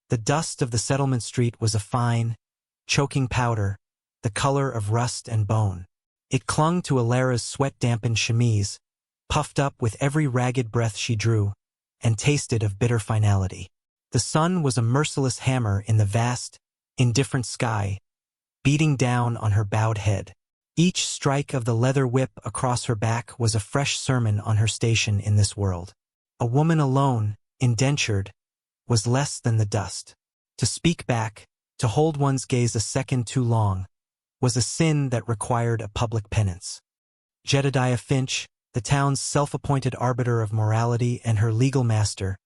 The dust of the settlement street was a fine, choking powder, the color of rust and bone. It clung to Alara's sweat-dampened chemise, puffed up with every ragged breath she drew, and tasted of bitter finality. The sun was a merciless hammer in the vast, indifferent sky, beating down on her bowed head. Each strike of the leather whip across her back was a fresh sermon on her station in this world. A woman alone, indentured, was less than the dust. To speak back, to hold one's gaze a second too long, was a sin that required a public penance. Jedediah Finch, the town's self-appointed arbiter of morality and her legal master,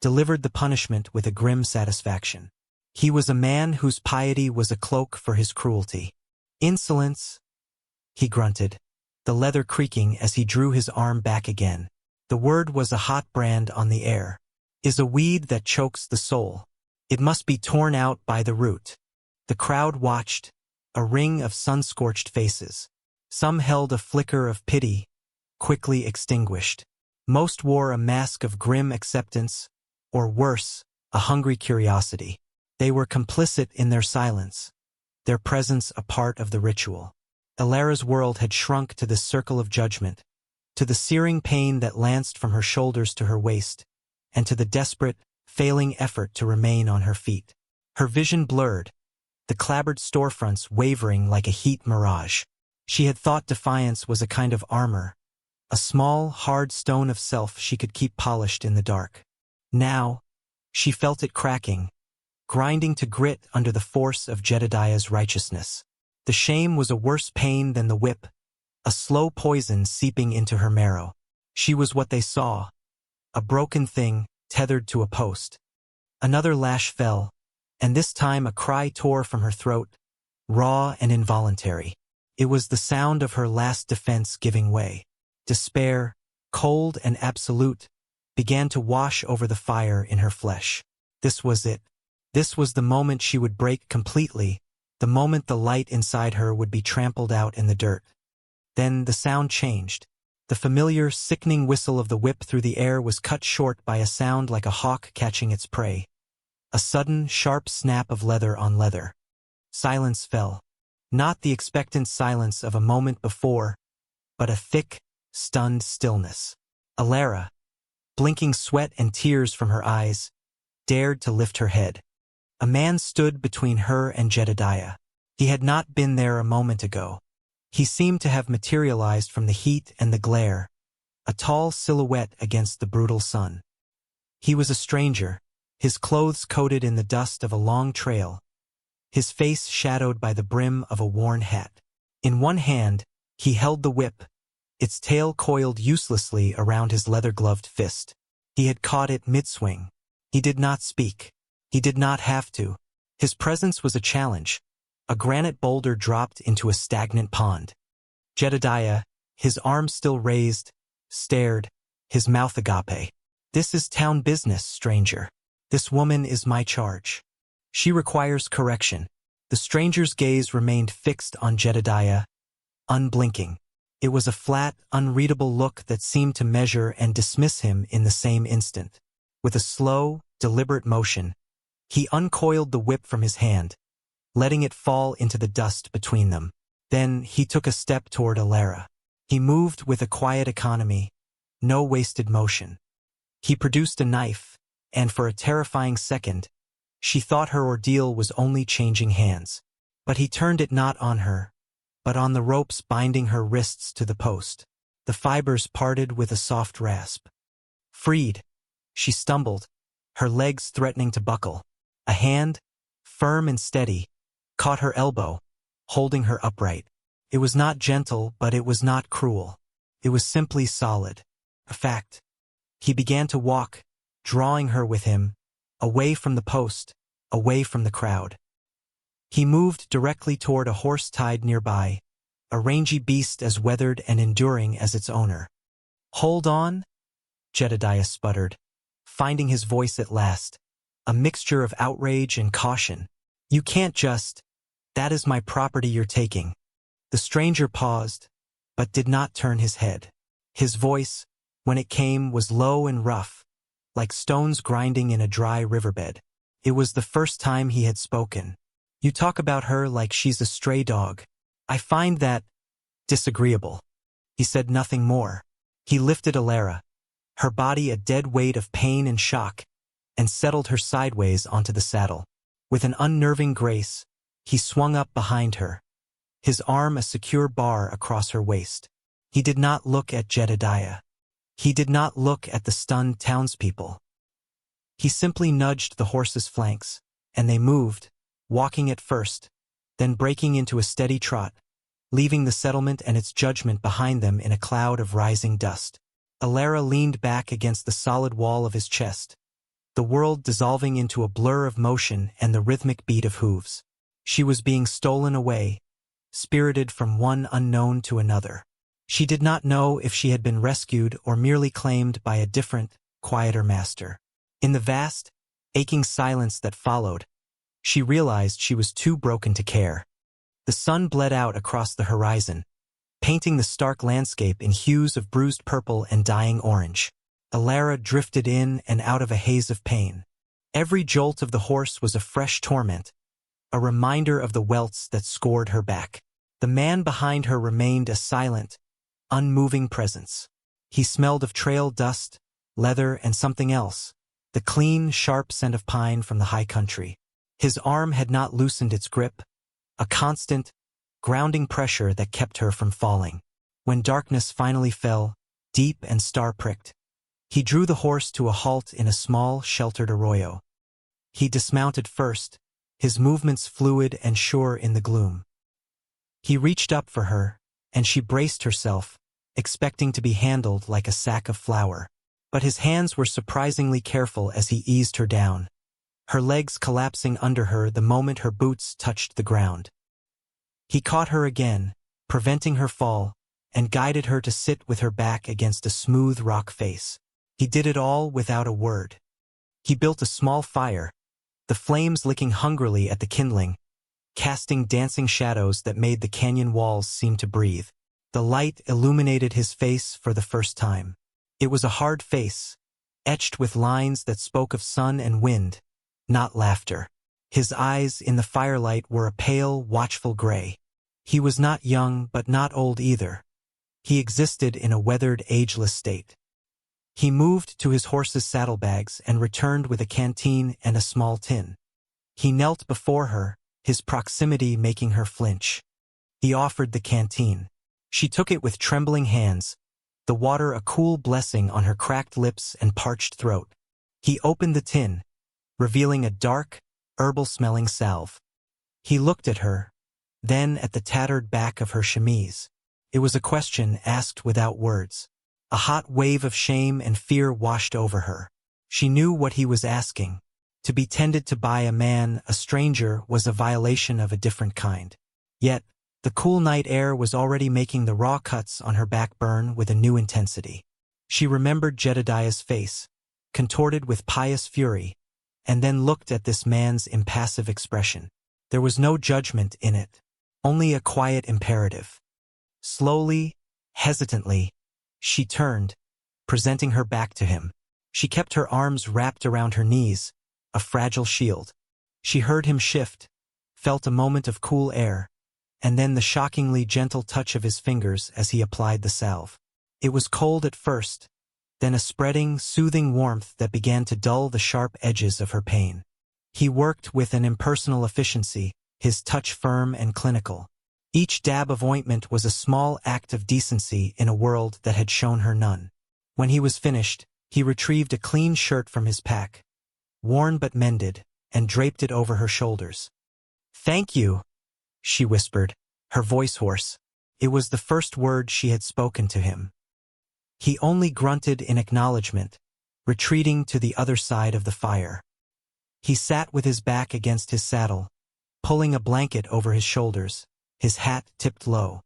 delivered the punishment with a grim satisfaction. He was a man whose piety was a cloak for his cruelty. "Insolence," he grunted, the leather creaking as he drew his arm back again. The word was a hot brand on the air. "Is a weed that chokes the soul. It must be torn out by the root." The crowd watched, a ring of sun-scorched faces. Some held a flicker of pity, quickly extinguished. Most wore a mask of grim acceptance, or worse, a hungry curiosity. They were complicit in their silence, their presence a part of the ritual. Alara's world had shrunk to this circle of judgment, to the searing pain that lanced from her shoulders to her waist, and to the desperate, failing effort to remain on her feet. Her vision blurred, the clabbered storefronts wavering like a heat mirage. She had thought defiance was a kind of armor, a small, hard stone of self she could keep polished in the dark. Now, she felt it cracking, grinding to grit under the force of Jedediah's righteousness. The shame was a worse pain than the whip, a slow poison seeping into her marrow. She was what they saw, a broken thing tethered to a post. Another lash fell, and this time a cry tore from her throat, raw and involuntary. It was the sound of her last defense giving way. Despair, cold and absolute, began to wash over the fire in her flesh. This was it. This was the moment she would break completely, the moment the light inside her would be trampled out in the dirt. Then the sound changed. The familiar, sickening whistle of the whip through the air was cut short by a sound like a hawk catching its prey. A sudden, sharp snap of leather on leather. Silence fell. Not the expectant silence of a moment before, but a thick, stunned stillness. Alara, blinking sweat and tears from her eyes, dared to lift her head. A man stood between her and Jedediah. He had not been there a moment ago. He seemed to have materialized from the heat and the glare, a tall silhouette against the brutal sun. He was a stranger, his clothes coated in the dust of a long trail, his face shadowed by the brim of a worn hat. In one hand, he held the whip, its tail coiled uselessly around his leather-gloved fist. He had caught it mid-swing. He did not speak. He did not have to. His presence was a challenge, a granite boulder dropped into a stagnant pond. Jedediah, his arm still raised, stared, his mouth agape. "This is town business, stranger. This woman is my charge. She requires correction." The stranger's gaze remained fixed on Jedediah, unblinking. It was a flat, unreadable look that seemed to measure and dismiss him in the same instant. With a slow, deliberate motion, he uncoiled the whip from his hand, letting it fall into the dust between them. Then he took a step toward Alara. He moved with a quiet economy, no wasted motion. He produced a knife, and for a terrifying second, she thought her ordeal was only changing hands. But he turned it not on her, but on the ropes binding her wrists to the post. The fibers parted with a soft rasp. Freed, she stumbled, her legs threatening to buckle. A hand, firm and steady, caught her elbow, holding her upright. It was not gentle, but it was not cruel. It was simply solid. A fact. He began to walk, drawing her with him, away from the post, away from the crowd. He moved directly toward a horse tied nearby, a rangy beast as weathered and enduring as its owner. "Hold on," Jedediah sputtered, finding his voice at last, a mixture of outrage and caution. "You can't just. That is my property you're taking." The stranger paused, but did not turn his head. His voice, when it came, was low and rough, like stones grinding in a dry riverbed. It was the first time he had spoken. "You talk about her like she's a stray dog. I find that disagreeable." He said nothing more. He lifted Alara, her body a dead weight of pain and shock, and settled her sideways onto the saddle. With an unnerving grace, he swung up behind her, his arm a secure bar across her waist. He did not look at Jedediah. He did not look at the stunned townspeople. He simply nudged the horse's flanks, and they moved, walking at first, then breaking into a steady trot, leaving the settlement and its judgment behind them in a cloud of rising dust. Alara leaned back against the solid wall of his chest, the world dissolving into a blur of motion and the rhythmic beat of hooves. She was being stolen away, spirited from one unknown to another. She did not know if she had been rescued or merely claimed by a different, quieter master. In the vast, aching silence that followed, she realized she was too broken to care. The sun bled out across the horizon, painting the stark landscape in hues of bruised purple and dying orange. Alara drifted in and out of a haze of pain. Every jolt of the horse was a fresh torment, a reminder of the welts that scored her back. The man behind her remained a silent, unmoving presence. He smelled of trail dust, leather, and something else, the clean, sharp scent of pine from the high country. His arm had not loosened its grip, a constant, grounding pressure that kept her from falling. When darkness finally fell, deep and star-pricked, he drew the horse to a halt in a small, sheltered arroyo. He dismounted first, his movements fluid and sure in the gloom. He reached up for her, and she braced herself, expecting to be handled like a sack of flour. But his hands were surprisingly careful as he eased her down, her legs collapsing under her the moment her boots touched the ground. He caught her again, preventing her fall, and guided her to sit with her back against a smooth rock face. He did it all without a word. He built a small fire, the flames licking hungrily at the kindling, casting dancing shadows that made the canyon walls seem to breathe. The light illuminated his face for the first time. It was a hard face, etched with lines that spoke of sun and wind, not laughter. His eyes in the firelight were a pale, watchful gray. He was not young but not old either. He existed in a weathered, ageless state. He moved to his horse's saddlebags and returned with a canteen and a small tin. He knelt before her, his proximity making her flinch. He offered the canteen. She took it with trembling hands, the water a cool blessing on her cracked lips and parched throat. He opened the tin, revealing a dark, herbal-smelling salve. He looked at her, then at the tattered back of her chemise. It was a question asked without words. A hot wave of shame and fear washed over her. She knew what he was asking. To be tended to by a man, a stranger, was a violation of a different kind. Yet, the cool night air was already making the raw cuts on her back burn with a new intensity. She remembered Jedediah's face, contorted with pious fury, and then looked at this man's impassive expression. There was no judgment in it, only a quiet imperative. Slowly, hesitantly, she turned, presenting her back to him. She kept her arms wrapped around her knees, a fragile shield. She heard him shift, felt a moment of cool air, and then the shockingly gentle touch of his fingers as he applied the salve. It was cold at first, then a spreading, soothing warmth that began to dull the sharp edges of her pain. He worked with an impersonal efficiency, his touch firm and clinical. Each dab of ointment was a small act of decency in a world that had shown her none. When he was finished, he retrieved a clean shirt from his pack, worn but mended, and draped it over her shoulders. "Thank you," she whispered, her voice hoarse. It was the first word she had spoken to him. He only grunted in acknowledgement, retreating to the other side of the fire. He sat with his back against his saddle, pulling a blanket over his shoulders, his hat tipped low.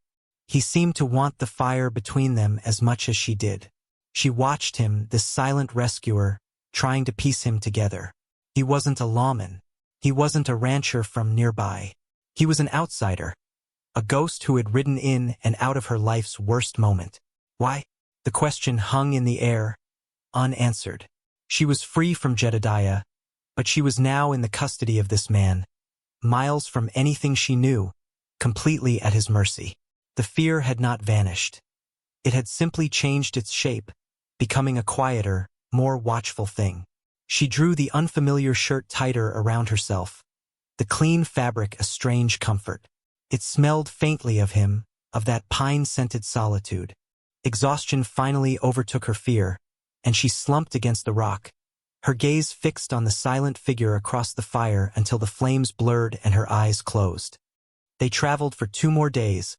He seemed to want the fire between them as much as she did. She watched him, this silent rescuer, trying to piece him together. He wasn't a lawman. He wasn't a rancher from nearby. He was an outsider, a ghost who had ridden in and out of her life's worst moment. Why? The question hung in the air, unanswered. She was free from Jedediah, But she was now in the custody of this man, miles from anything she knew, completely at his mercy. The fear had not vanished. It had simply changed its shape, becoming a quieter, more watchful thing. She drew the unfamiliar shirt tighter around herself, the clean fabric a strange comfort. It smelled faintly of him, of that pine-scented solitude. Exhaustion finally overtook her fear, and she slumped against the rock, her gaze fixed on the silent figure across the fire until the flames blurred and her eyes closed. They traveled for 2 more days,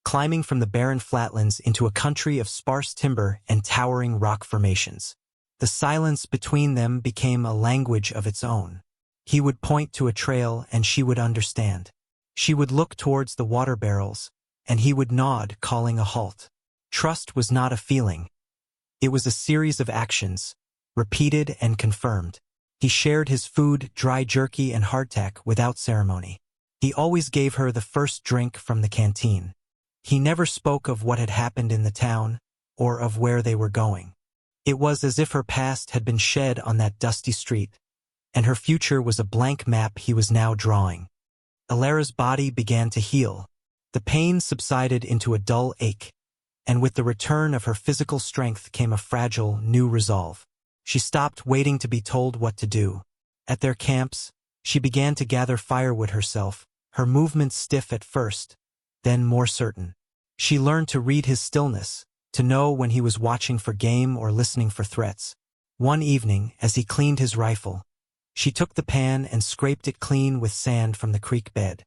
climbing from the barren flatlands into a country of sparse timber and towering rock formations. The silence between them became a language of its own. He would point to a trail and she would understand. She would look towards the water barrels, and he would nod, calling a halt. Trust was not a feeling. It was a series of actions, repeated and confirmed. He shared his food, dry jerky and hardtack, without ceremony. He always gave her the first drink from the canteen. He never spoke of what had happened in the town, or of where they were going. It was as if her past had been shed on that dusty street, and her future was a blank map he was now drawing. Alara's body began to heal. The pain subsided into a dull ache, and with the return of her physical strength came a fragile, new resolve. She stopped waiting to be told what to do. At their camps, she began to gather firewood herself, her movements stiff at first, then more certain. She learned to read his stillness, to know when he was watching for game or listening for threats. One evening, as he cleaned his rifle, she took the pan and scraped it clean with sand from the creek bed.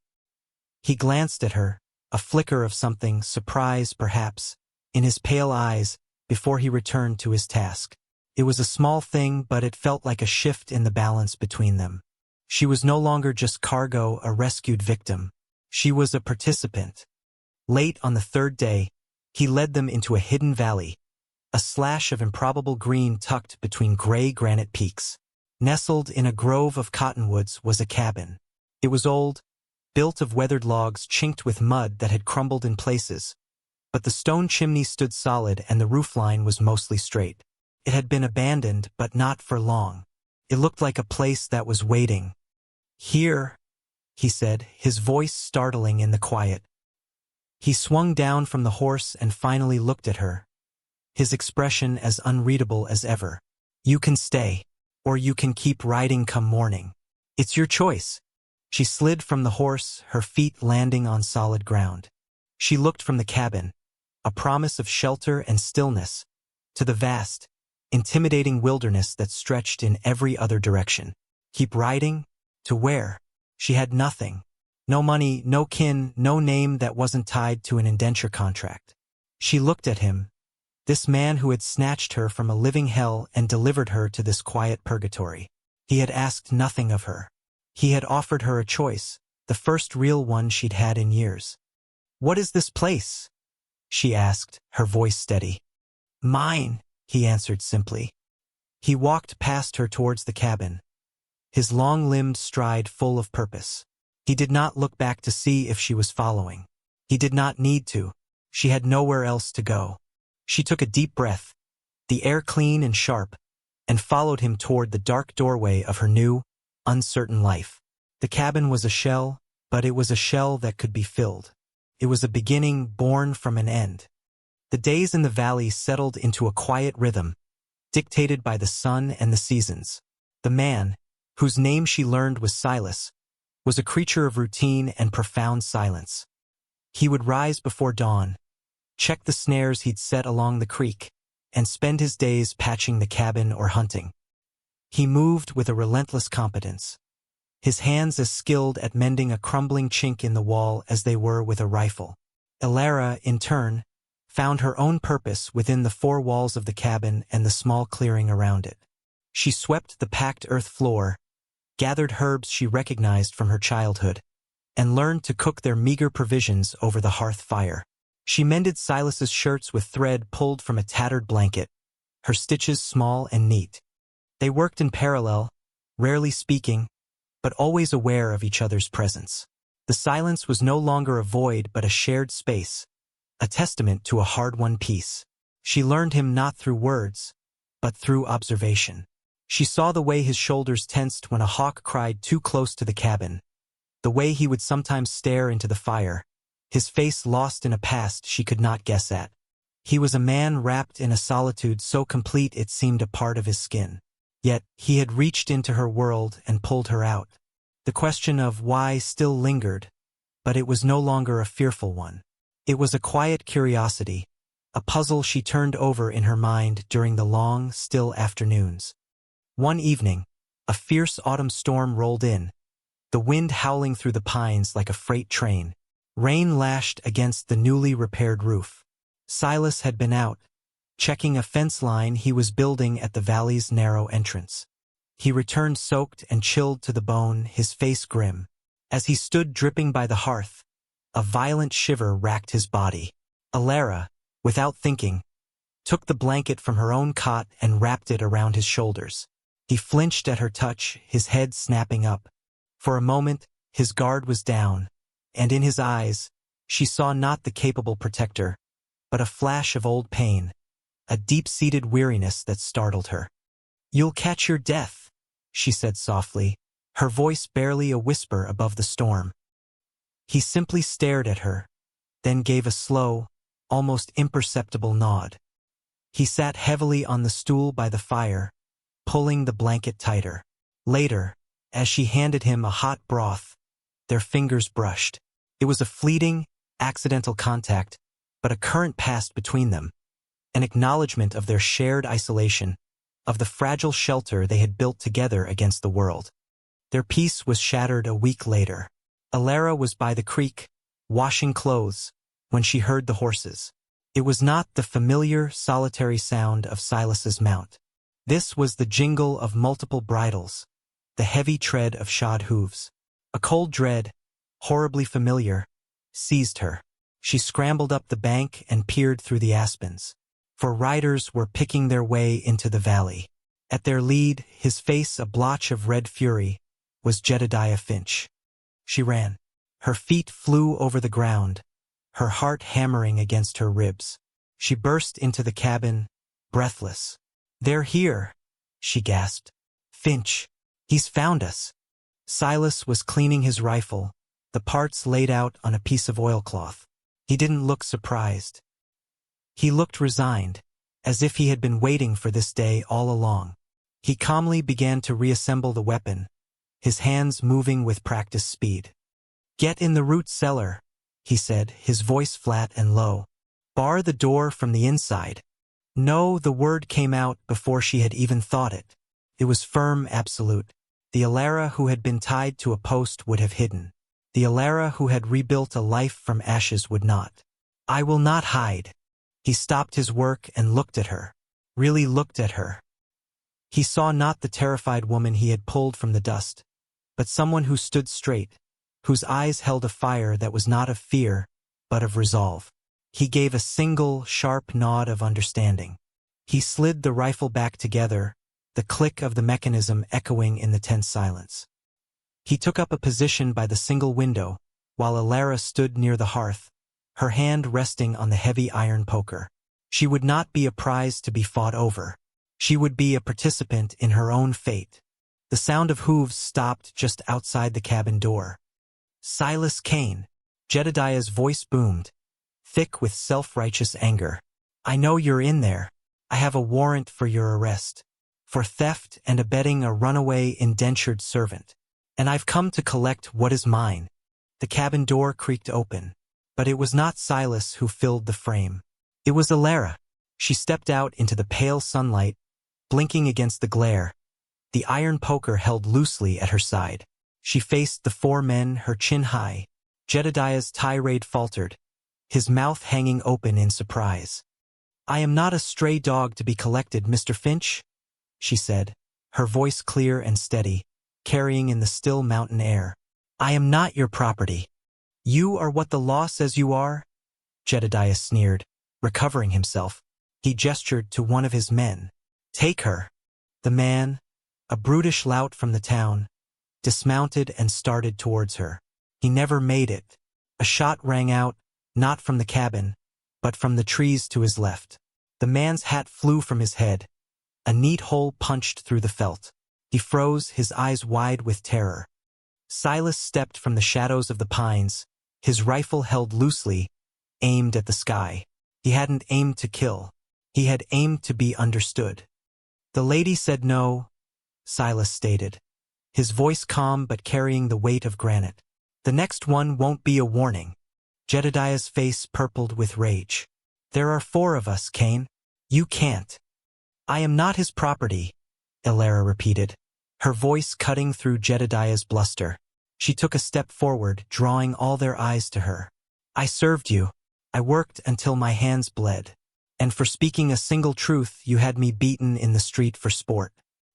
He glanced at her, a flicker of something, surprise perhaps, in his pale eyes, before he returned to his task. It was a small thing, but it felt like a shift in the balance between them. She was no longer just cargo, a rescued victim. She was a participant. Late on the 3rd day, he led them into a hidden valley, a slash of improbable green tucked between gray granite peaks. Nestled in a grove of cottonwoods was a cabin. It was old, built of weathered logs chinked with mud that had crumbled in places, but the stone chimney stood solid and the roofline was mostly straight. It had been abandoned, but not for long. It looked like a place that was waiting. "Here," he said, his voice startling in the quiet. He swung down from the horse and finally looked at her, his expression as unreadable as ever. "You can stay, or you can keep riding come morning. It's your choice." She slid from the horse, her feet landing on solid ground. She looked from the cabin, a promise of shelter and stillness, to the vast, intimidating wilderness that stretched in every other direction. Keep riding? To where? She had nothing. No money, no kin, no name that wasn't tied to an indenture contract. She looked at him, this man who had snatched her from a living hell and delivered her to this quiet purgatory. He had asked nothing of her. He had offered her a choice, the first real one she'd had in years. "What is this place?" she asked, her voice steady. "Mine," he answered simply. He walked past her towards the cabin, his long-limbed stride full of purpose. He did not look back to see if she was following. He did not need to. She had nowhere else to go. She took a deep breath, the air clean and sharp, and followed him toward the dark doorway of her new, uncertain life. The cabin was a shell, but it was a shell that could be filled. It was a beginning born from an end. The days in the valley settled into a quiet rhythm, dictated by the sun and the seasons. The man, whose name she learned was Silas, was a creature of routine and profound silence. He would rise before dawn, check the snares he'd set along the creek, and spend his days patching the cabin or hunting. He moved with a relentless competence, his hands as skilled at mending a crumbling chink in the wall as they were with a rifle. Alara, in turn, found her own purpose within the 4 walls of the cabin and the small clearing around it. She swept the packed earth floor, gathered herbs she recognized from her childhood, and learned to cook their meager provisions over the hearth fire. She mended Silas's shirts with thread pulled from a tattered blanket, her stitches small and neat. They worked in parallel, rarely speaking, but always aware of each other's presence. The silence was no longer a void but a shared space, a testament to a hard-won peace. She learned him not through words, but through observation. She saw the way his shoulders tensed when a hawk cried too close to the cabin, the way he would sometimes stare into the fire, his face lost in a past she could not guess at. He was a man wrapped in a solitude so complete it seemed a part of his skin. Yet, he had reached into her world and pulled her out. The question of why still lingered, but it was no longer a fearful one. It was a quiet curiosity, a puzzle she turned over in her mind during the long, still afternoons. One evening, a fierce autumn storm rolled in, the wind howling through the pines like a freight train. Rain lashed against the newly repaired roof. Silas had been out, checking a fence line he was building at the valley's narrow entrance. He returned soaked and chilled to the bone, his face grim. As he stood dripping by the hearth, a violent shiver racked his body. Alara, without thinking, took the blanket from her own cot and wrapped it around his shoulders. He flinched at her touch, his head snapping up. For a moment, his guard was down, and in his eyes, she saw not the capable protector, but a flash of old pain, a deep-seated weariness that startled her. "You'll catch your death," she said softly, her voice barely a whisper above the storm. He simply stared at her, then gave a slow, almost imperceptible nod. He sat heavily on the stool by the fire, pulling the blanket tighter. Later, as she handed him a hot broth, their fingers brushed. It was a fleeting, accidental contact, but a current passed between them, an acknowledgement of their shared isolation, of the fragile shelter they had built together against the world. Their peace was shattered a week later. Alara was by the creek, washing clothes, when she heard the horses. It was not the familiar, solitary sound of Silas's mount. This was the jingle of multiple bridles, the heavy tread of shod hooves. A cold dread, horribly familiar, seized her. She scrambled up the bank and peered through the aspens. For riders were picking their way into the valley. At their lead, his face a blotch of red fury, was Jedediah Finch. She ran. Her feet flew over the ground, her heart hammering against her ribs. She burst into the cabin, breathless. "They're here," she gasped. "Finch, he's found us." Silas was cleaning his rifle, the parts laid out on a piece of oilcloth. He didn't look surprised. He looked resigned, as if he had been waiting for this day all along. He calmly began to reassemble the weapon, his hands moving with practiced speed. "Get in the root cellar," he said, his voice flat and low. "Bar the door from the inside." No, the word came out before she had even thought it. It was firm, absolute. The Alara who had been tied to a post would have hidden. The Alara who had rebuilt a life from ashes would not. "I will not hide." He stopped his work and looked at her. Really looked at her. He saw not the terrified woman he had pulled from the dust, but someone who stood straight, whose eyes held a fire that was not of fear, but of resolve. He gave a single, sharp nod of understanding. He slid the rifle back together, the click of the mechanism echoing in the tense silence. He took up a position by the single window, while Alara stood near the hearth, her hand resting on the heavy iron poker. She would not be a prize to be fought over. She would be a participant in her own fate. The sound of hooves stopped just outside the cabin door. "Silas Kane," Jedediah's voice boomed, thick with self-righteous anger. "I know you're in there. I have a warrant for your arrest, for theft and abetting a runaway indentured servant. And I've come to collect what is mine." The cabin door creaked open, but it was not Silas who filled the frame. It was Alara. She stepped out into the pale sunlight, blinking against the glare, the iron poker held loosely at her side. She faced the four men, her chin high. Jedediah's tirade faltered, his mouth hanging open in surprise. "I am not a stray dog to be collected, Mr. Finch," she said, her voice clear and steady, carrying in the still mountain air. "I am not your property." "You are what the law says you are?" Jedediah sneered, recovering himself. He gestured to one of his men. "Take her." The man, a brutish lout from the town, dismounted and started towards her. He never made it. A shot rang out, not from the cabin, but from the trees to his left. The man's hat flew from his head, A neat hole punched through the felt. He froze, his eyes wide with terror. Silas stepped from the shadows of the pines, his rifle held loosely, aimed at the sky. He hadn't aimed to kill. He had aimed to be understood. "The lady said no," Silas stated, his voice calm but carrying the weight of granite. "The next one won't be a warning." Jedediah's face purpled with rage. "There are 4 of us, Cain. You can't." "I am not his property," Elara repeated, her voice cutting through Jedediah's bluster. She took a step forward, drawing all their eyes to her. "I served you. I worked until my hands bled. And for speaking a single truth, you had me beaten in the street for sport.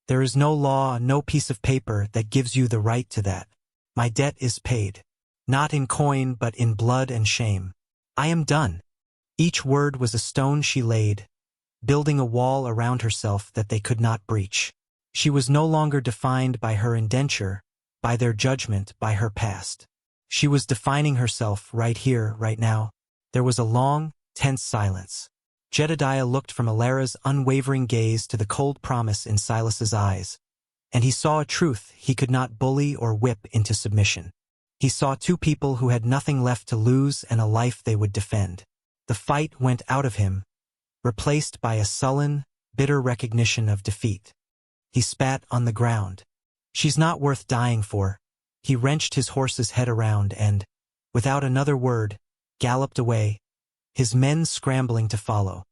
There is no law, no piece of paper that gives you the right to that. My debt is paid. Not in coin, but in blood and shame. I am done." Each word was a stone she laid, building a wall around herself that they could not breach. She was no longer defined by her indenture, by their judgment, by her past. She was defining herself right here, right now. There was a long, tense silence. Jedediah looked from Elara's unwavering gaze to the cold promise in Silas's eyes, and he saw a truth he could not bully or whip into submission. He saw 2 people who had nothing left to lose and a life they would defend. The fight went out of him, replaced by a sullen, bitter recognition of defeat. He spat on the ground. "She's not worth dying for." He wrenched his horse's head around and, without another word, galloped away, his men scrambling to follow.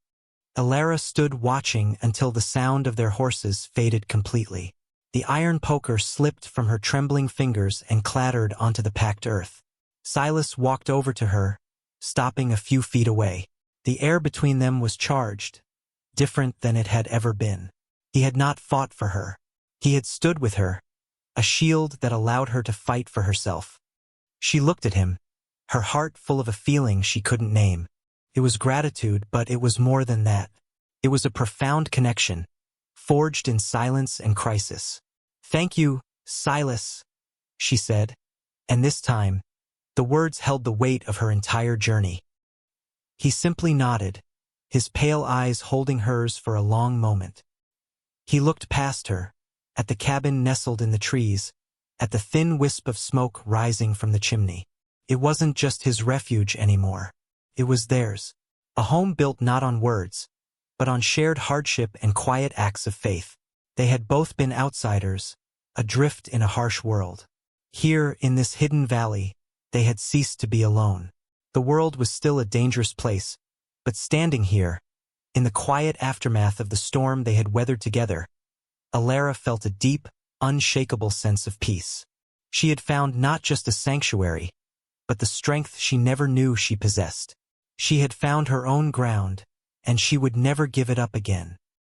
Elara stood watching until the sound of their horses faded completely. The iron poker slipped from her trembling fingers and clattered onto the packed earth. Silas walked over to her, stopping a few feet away. The air between them was charged, different than it had ever been. He had not fought for her. He had stood with her, a shield that allowed her to fight for herself. She looked at him, her heart full of a feeling she couldn't name. It was gratitude, but it was more than that. It was a profound connection, forged in silence and crisis. "Thank you, Silas," she said, and this time, the words held the weight of her entire journey. He simply nodded, his pale eyes holding hers for a long moment. He looked past her, at the cabin nestled in the trees, at the thin wisp of smoke rising from the chimney. It wasn't just his refuge anymore. It was theirs. A home built not on words, but on shared hardship and quiet acts of faith. They had both been outsiders, adrift in a harsh world. Here, in this hidden valley, they had ceased to be alone. The world was still a dangerous place, but standing here, in the quiet aftermath of the storm they had weathered together, Elara felt a deep, unshakable sense of peace. She had found not just a sanctuary, but the strength she never knew she possessed. She had found her own ground, and she would never give it up again.